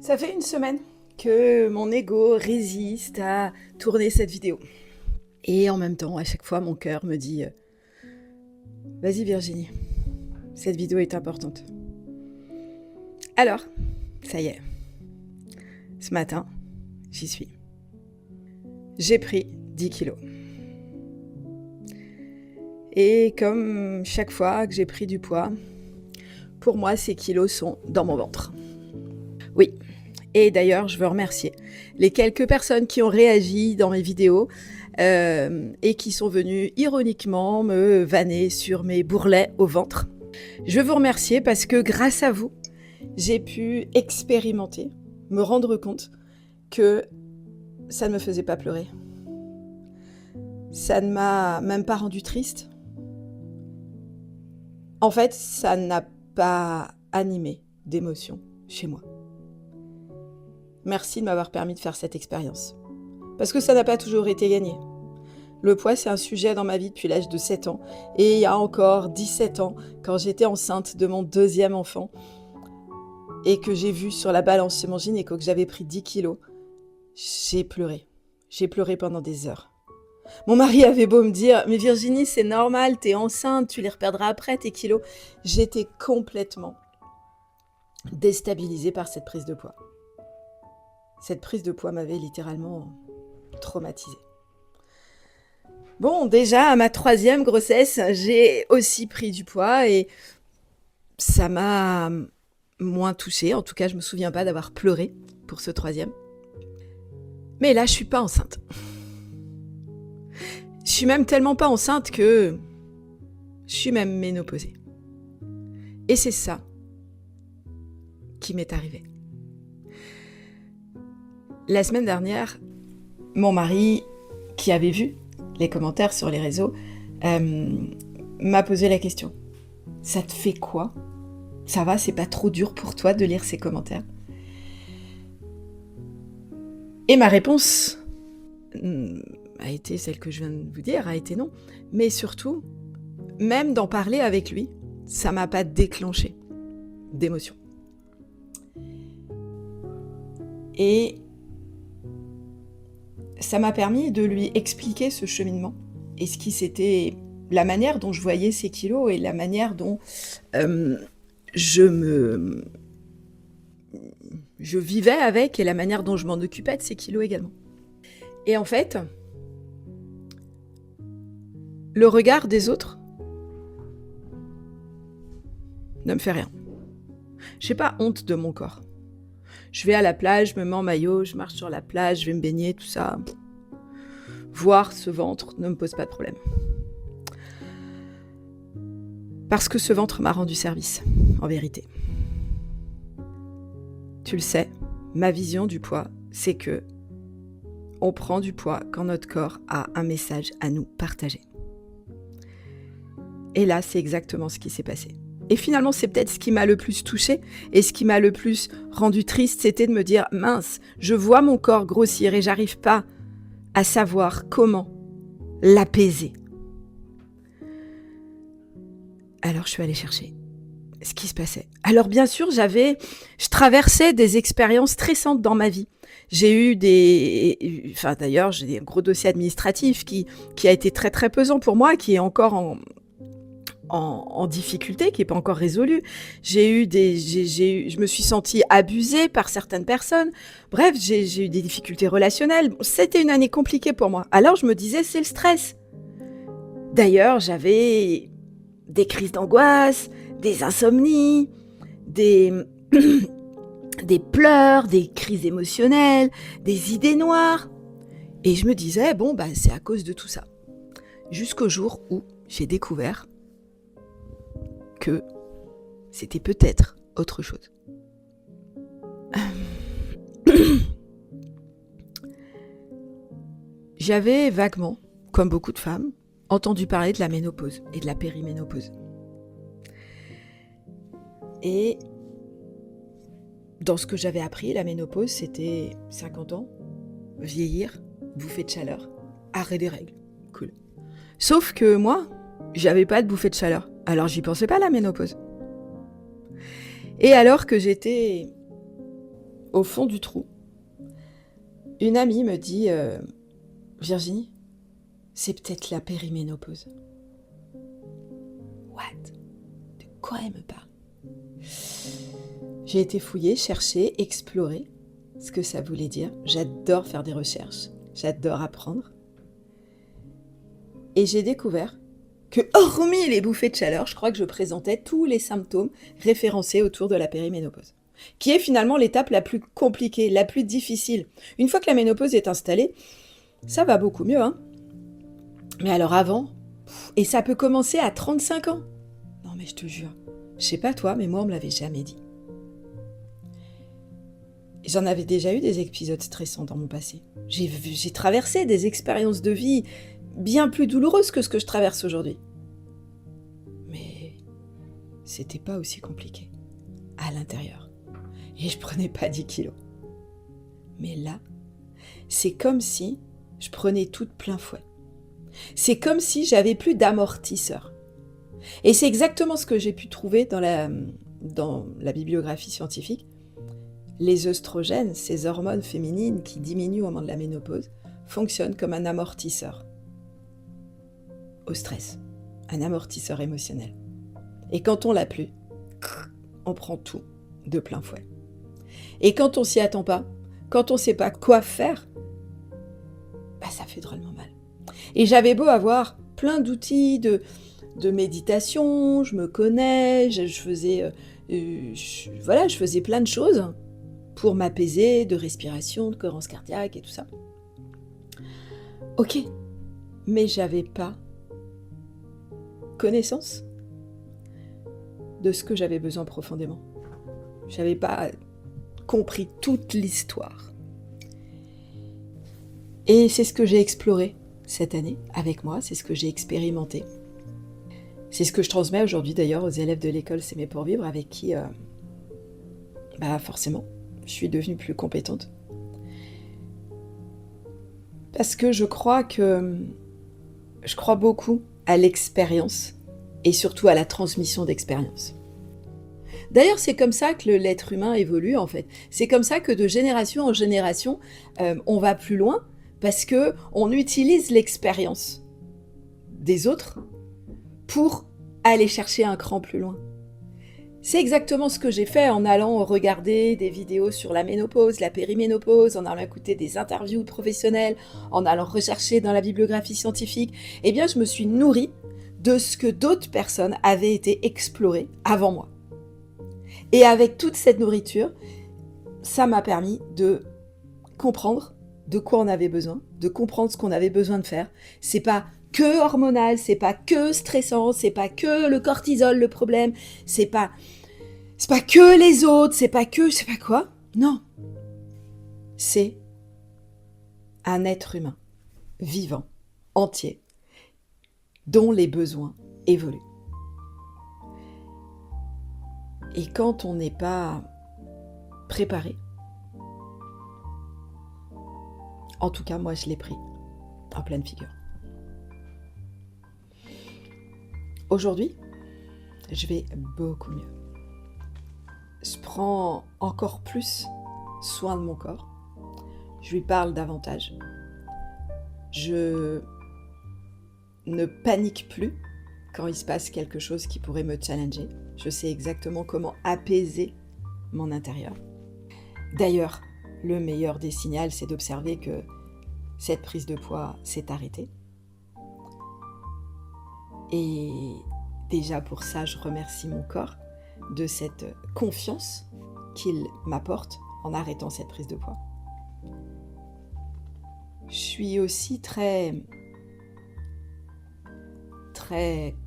Ça fait une semaine que mon ego résiste à tourner cette vidéo. Et en même temps, à chaque fois, mon cœur me dit vas-y Virginie, cette vidéo est importante. Alors, ça y est. Ce matin, j'y suis. J'ai pris 10 kilos. Et comme chaque fois que j'ai pris du poids, pour moi, ces kilos sont dans mon ventre. Oui. Et d'ailleurs, je veux remercier les quelques personnes qui ont réagi dans mes vidéos et qui sont venues ironiquement me vanner sur mes bourrelets au ventre. Je veux vous remercier parce que grâce à vous, j'ai pu expérimenter, me rendre compte que ça ne me faisait pas pleurer. Ça ne m'a même pas rendue triste. En fait, ça n'a pas animé d'émotion chez moi. Merci de m'avoir permis de faire cette expérience. Parce que ça n'a pas toujours été gagné. Le poids, c'est un sujet dans ma vie depuis l'âge de 7 ans. Et il y a encore 17 ans, quand j'étais enceinte de mon deuxième enfant, et que j'ai vu sur la balance chez mon gynéco que j'avais pris 10 kilos, j'ai pleuré. J'ai pleuré pendant des heures. Mon mari avait beau me dire « Mais Virginie, c'est normal, t'es enceinte, tu les reperdras après, tes kilos. » J'étais complètement déstabilisée par cette prise de poids. Cette prise de poids m'avait littéralement traumatisée. Bon, déjà, à ma 3e grossesse, j'ai aussi pris du poids et ça m'a moins touchée. En tout cas, je me souviens pas d'avoir pleuré pour ce 3e. Mais là, je suis pas enceinte. Je suis même tellement pas enceinte que je suis même ménopausée. Et c'est ça qui m'est arrivé. La semaine dernière, mon mari, qui avait vu les commentaires sur les réseaux, m'a posé la question. Ça te fait quoi ? Ça va, c'est pas trop dur pour toi de lire ces commentaires ? Et ma réponse a été celle que je viens de vous dire, a été non. Mais surtout, même d'en parler avec lui, ça m'a pas déclenché d'émotion. Et ça m'a permis de lui expliquer ce cheminement et ce qui c'était la manière dont je voyais ces kilos et la manière dont je vivais avec et la manière dont je m'en occupais de ces kilos également. Et en fait, le regard des autres ne me fait rien. J'ai pas honte de mon corps. Je vais à la plage, je me mets en maillot, je marche sur la plage, je vais me baigner, tout ça. Voir ce ventre ne me pose pas de problème. Parce que ce ventre m'a rendu service, en vérité. Tu le sais, ma vision du poids, c'est que on prend du poids quand notre corps a un message à nous partager. Et là, c'est exactement ce qui s'est passé. Et finalement, c'est peut-être ce qui m'a le plus touchée et ce qui m'a le plus rendu triste, c'était de me dire « Mince, je vois mon corps grossir et j'arrive pas à savoir comment l'apaiser. » Alors, je suis allée chercher ce qui se passait. Alors, bien sûr, je traversais des expériences stressantes dans ma vie. J'ai eu d'ailleurs, j'ai un gros dossier administratif qui a été très, très pesant pour moi, qui est encore en difficulté, qui n'est pas encore résolu. Je me suis sentie abusée par certaines personnes. Bref, j'ai eu des difficultés relationnelles. C'était une année compliquée pour moi. Alors, je me disais, c'est le stress. D'ailleurs, j'avais des crises d'angoisse, des insomnies, des pleurs, des crises émotionnelles, des idées noires. Et je me disais, c'est à cause de tout ça. Jusqu'au jour où j'ai découvert que c'était peut-être autre chose. J'avais vaguement, comme beaucoup de femmes, entendu parler de la ménopause et de la périménopause. Et dans ce que j'avais appris, la ménopause, c'était 50 ans, vieillir, bouffée de chaleur, arrêt des règles. Cool. Sauf que moi, j'avais pas de bouffée de chaleur. Alors j'y pensais pas à la ménopause. Et alors que j'étais au fond du trou, une amie me dit Virginie, c'est peut-être la périménopause. What? De quoi elle me parle? J'ai été fouiller, chercher, explorer ce que ça voulait dire. J'adore faire des recherches, j'adore apprendre. Et j'ai découvert que, hormis les bouffées de chaleur, je crois que je présentais tous les symptômes référencés autour de la périménopause, qui est finalement l'étape la plus compliquée, la plus difficile. Une fois que la ménopause est installée, ça va beaucoup mieux, hein. Mais alors avant, et ça peut commencer à 35 ans. Non mais je te jure, je sais pas toi, mais moi on me l'avait jamais dit. J'en avais déjà eu des épisodes stressants dans mon passé. J'ai traversé des expériences de vie bien plus douloureuses que ce que je traverse aujourd'hui. Mais c'était pas aussi compliqué à l'intérieur. Et je prenais pas 10 kilos. Mais là, c'est comme si je prenais tout de plein fouet. C'est comme si j'avais plus d'amortisseur. Et c'est exactement ce que j'ai pu trouver dans la bibliographie scientifique. Les œstrogènes, ces hormones féminines qui diminuent au moment de la ménopause, fonctionnent comme un amortisseur au stress, un amortisseur émotionnel. Et quand on l'a plus, on prend tout de plein fouet. Et quand on s'y attend pas, quand on sait pas quoi faire, ça fait drôlement mal. Et j'avais beau avoir plein d'outils de méditation, je me connais, je faisais plein de choses pour m'apaiser, de respiration, de cohérence cardiaque et tout ça. Ok, mais j'avais pas connaissance de ce que j'avais besoin profondément. J'avais pas compris toute l'histoire. Et c'est ce que j'ai exploré cette année avec moi, c'est ce que j'ai expérimenté. C'est ce que je transmets aujourd'hui d'ailleurs aux élèves de l'école S'aimer pour vivre, avec qui, forcément, je suis devenue plus compétente. Parce que je crois beaucoup à l'expérience et surtout à la transmission d'expérience. D'ailleurs, c'est comme ça que l'être humain évolue en fait. C'est comme ça que de génération en génération, on va plus loin parce qu'on utilise l'expérience des autres pour aller chercher un cran plus loin. C'est exactement ce que j'ai fait en allant regarder des vidéos sur la ménopause, la périménopause, en allant écouter des interviews de professionnels, en allant rechercher dans la bibliographie scientifique. Eh bien, je me suis nourrie de ce que d'autres personnes avaient été explorées avant moi. Et avec toute cette nourriture, ça m'a permis de comprendre de quoi on avait besoin, de comprendre ce qu'on avait besoin de faire. C'est pas que hormonal, c'est pas que stressant, c'est pas que le cortisol le problème, c'est pas que les autres, c'est pas quoi. Non. C'est un être humain, vivant, entier, dont les besoins évoluent. Et quand on n'est pas préparé, en tout cas moi je l'ai pris en pleine figure. Aujourd'hui, je vais beaucoup mieux. Je prends encore plus soin de mon corps. Je lui parle davantage. Je ne panique plus quand il se passe quelque chose qui pourrait me challenger. Je sais exactement comment apaiser mon intérieur. D'ailleurs, le meilleur des signaux, c'est d'observer que cette prise de poids s'est arrêtée. Et déjà pour ça, je remercie mon corps de cette confiance qu'il m'apporte en arrêtant cette prise de poids. Je suis aussi très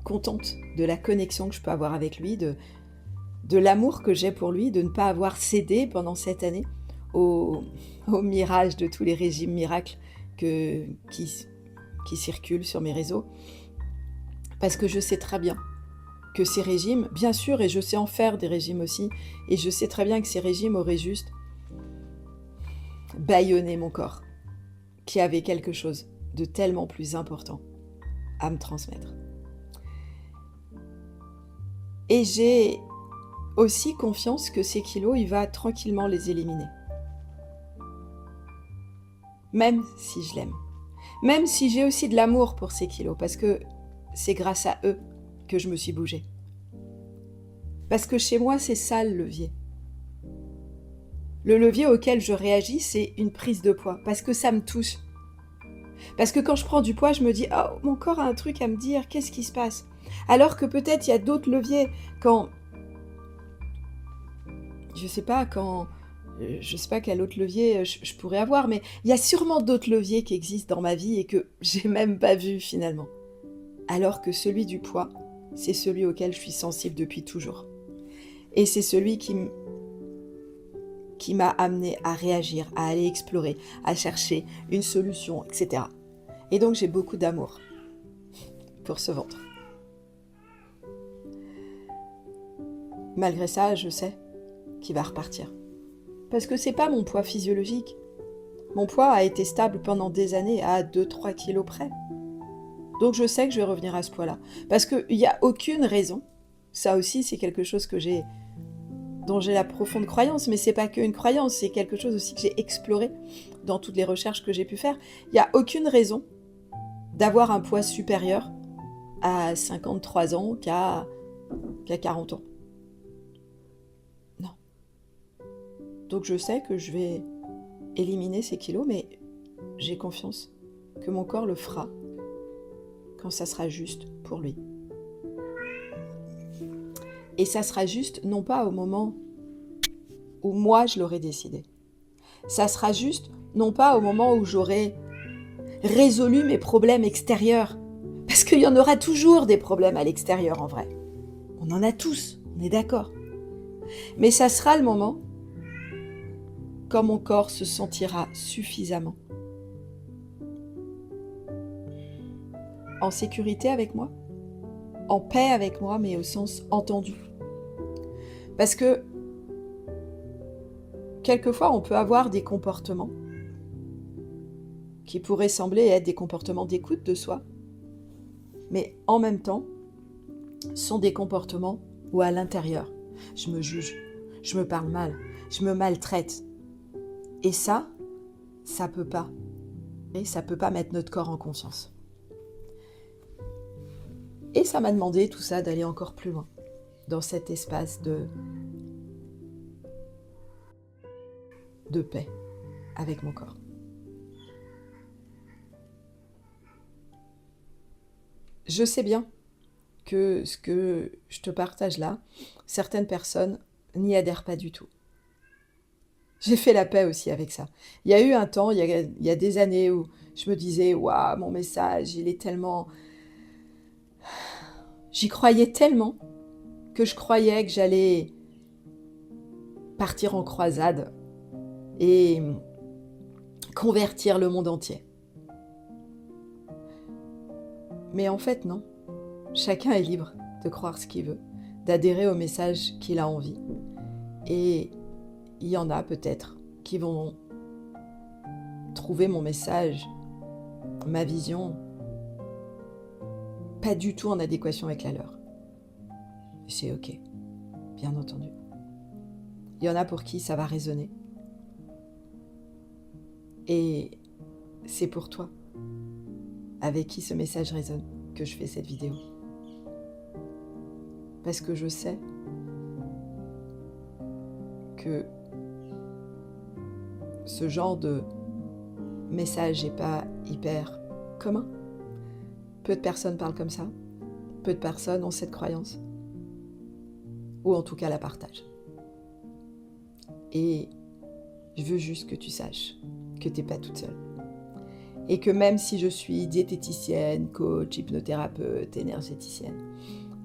contente de la connexion que je peux avoir avec lui, de l'amour que j'ai pour lui, de ne pas avoir cédé pendant cette année au mirage de tous les régimes miracles qui circulent sur mes réseaux. Parce que je sais très bien que ces régimes, bien sûr, et je sais en faire des régimes aussi, et je sais très bien que ces régimes auraient juste bâillonné mon corps, qui avait quelque chose de tellement plus important à me transmettre. Et j'ai aussi confiance que ces kilos, il va tranquillement les éliminer. même si je l'aime. Même si j'ai aussi de l'amour pour ces kilos, parce que c'est grâce à eux que je me suis bougée. Parce que chez moi, c'est ça le levier. Le levier auquel je réagis, c'est une prise de poids, parce que ça me touche. Parce que quand je prends du poids, je me dis « Oh, mon corps a un truc à me dire, qu'est-ce qui se passe ?» Alors que peut-être il y a d'autres leviers. Quand, je sais pas, je sais pas quel autre levier je pourrais avoir, mais il y a sûrement d'autres leviers qui existent dans ma vie et que j'ai même pas vu finalement. Alors que celui du poids, c'est celui auquel je suis sensible depuis toujours. Et c'est celui qui m'a amené à réagir, à aller explorer, à chercher une solution, etc. Et donc j'ai beaucoup d'amour pour ce ventre. Malgré ça, je sais qu'il va repartir. Parce que c'est pas mon poids physiologique. Mon poids a été stable pendant des années à 2-3 kilos près. Donc je sais que je vais revenir à ce poids-là. Parce qu'il n'y a aucune raison. Ça aussi, c'est quelque chose dont j'ai la profonde croyance, mais c'est pas qu'une croyance, c'est quelque chose aussi que j'ai exploré dans toutes les recherches que j'ai pu faire. Il n'y a aucune raison d'avoir un poids supérieur à 53 ans qu'à 40 ans. Non. Donc je sais que je vais éliminer ces kilos, mais j'ai confiance que mon corps le fera quand ça sera juste pour lui. Et ça sera juste non pas au moment où moi je l'aurai décidé. Ça sera juste non pas au moment où j'aurai résolu mes problèmes extérieurs. Parce qu'il y en aura toujours des problèmes à l'extérieur en vrai. On en a tous, on est d'accord. Mais ça sera le moment quand mon corps se sentira suffisamment en sécurité avec moi, en paix avec moi, mais au sens entendu. Parce que quelquefois, on peut avoir des comportements qui pourraient sembler être des comportements d'écoute de soi, mais en même temps, sont des comportements où à l'intérieur, je me juge, je me parle mal, je me maltraite. Et ça peut pas. Et ça peut pas mettre notre corps en confiance. Et ça m'a demandé tout ça d'aller encore plus loin dans cet espace de paix avec mon corps. Je sais bien que ce que je te partage là, certaines personnes n'y adhèrent pas du tout. J'ai fait la paix aussi avec ça. Il y a eu un temps, il y a des années où je me disais « Waouh, mon message, il est tellement... » J'y croyais tellement que je croyais que j'allais partir en croisade et convertir le monde entier. Mais en fait, non. Chacun est libre de croire ce qu'il veut, d'adhérer au message qu'il a envie. Et il y en a peut-être qui vont trouver mon message, ma vision, pas du tout en adéquation avec la leur. C'est ok, bien entendu. Il y en a pour qui ça va résonner. Et c'est pour toi, avec qui ce message résonne, que je fais cette vidéo. Parce que je sais que ce genre de message n'est pas hyper commun. Peu de personnes parlent comme ça. Peu de personnes ont cette croyance. Ou en tout cas la partagent. Et je veux juste que tu saches que tu n'es pas toute seule. Et que même si je suis diététicienne, coach, hypnothérapeute, énergéticienne,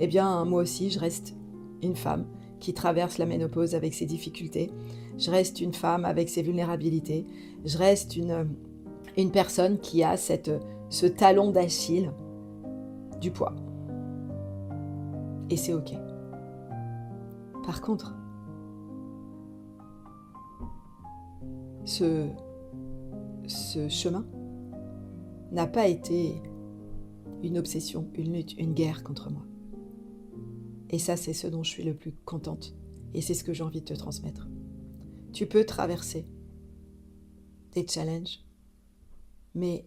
eh bien moi aussi je reste une femme qui traverse la ménopause avec ses difficultés. Je reste une femme avec ses vulnérabilités. Je reste une personne qui a ce talon d'Achille du poids. Et c'est ok. Par contre, ce chemin n'a pas été une obsession, une lutte, une guerre contre moi. Et ça, c'est ce dont je suis le plus contente. Et c'est ce que j'ai envie de te transmettre. Tu peux traverser des challenges mais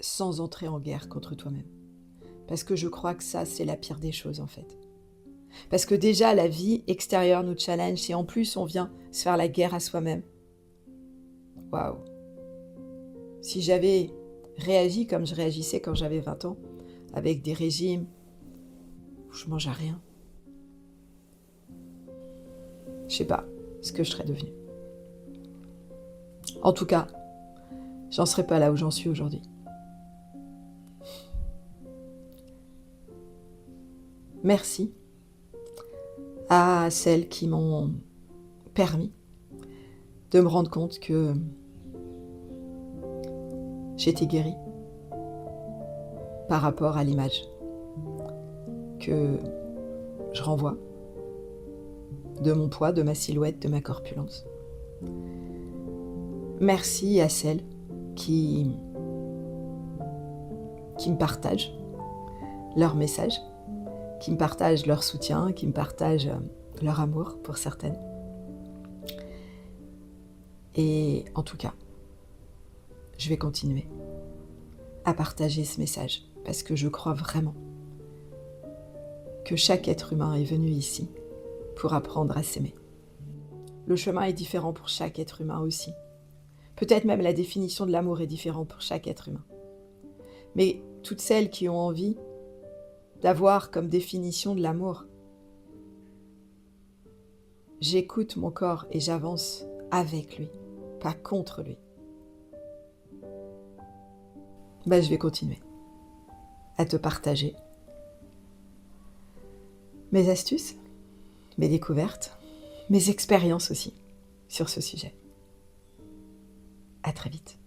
sans entrer en guerre contre toi-même. Parce que je crois que ça, c'est la pire des choses, en fait. Parce que déjà, la vie extérieure nous challenge, et en plus, on vient se faire la guerre à soi-même. Waouh! Si j'avais réagi comme je réagissais quand j'avais 20 ans, avec des régimes où je mangeais rien, je sais pas ce que je serais devenue. En tout cas, j'en serais pas là où j'en suis aujourd'hui. Merci à celles qui m'ont permis de me rendre compte que j'étais guérie par rapport à l'image que je renvoie de mon poids, de ma silhouette, de ma corpulence. Merci à celles qui me partagent leur message, qui me partagent leur soutien, qui me partagent leur amour pour certaines. Et en tout cas, je vais continuer à partager ce message parce que je crois vraiment que chaque être humain est venu ici pour apprendre à s'aimer. Le chemin est différent pour chaque être humain aussi. Peut-être même la définition de l'amour est différente pour chaque être humain. Mais toutes celles qui ont envie d'avoir comme définition de l'amour, j'écoute mon corps et j'avance avec lui, pas contre lui. Je vais continuer à te partager mes astuces, mes découvertes, mes expériences aussi sur ce sujet. À très vite.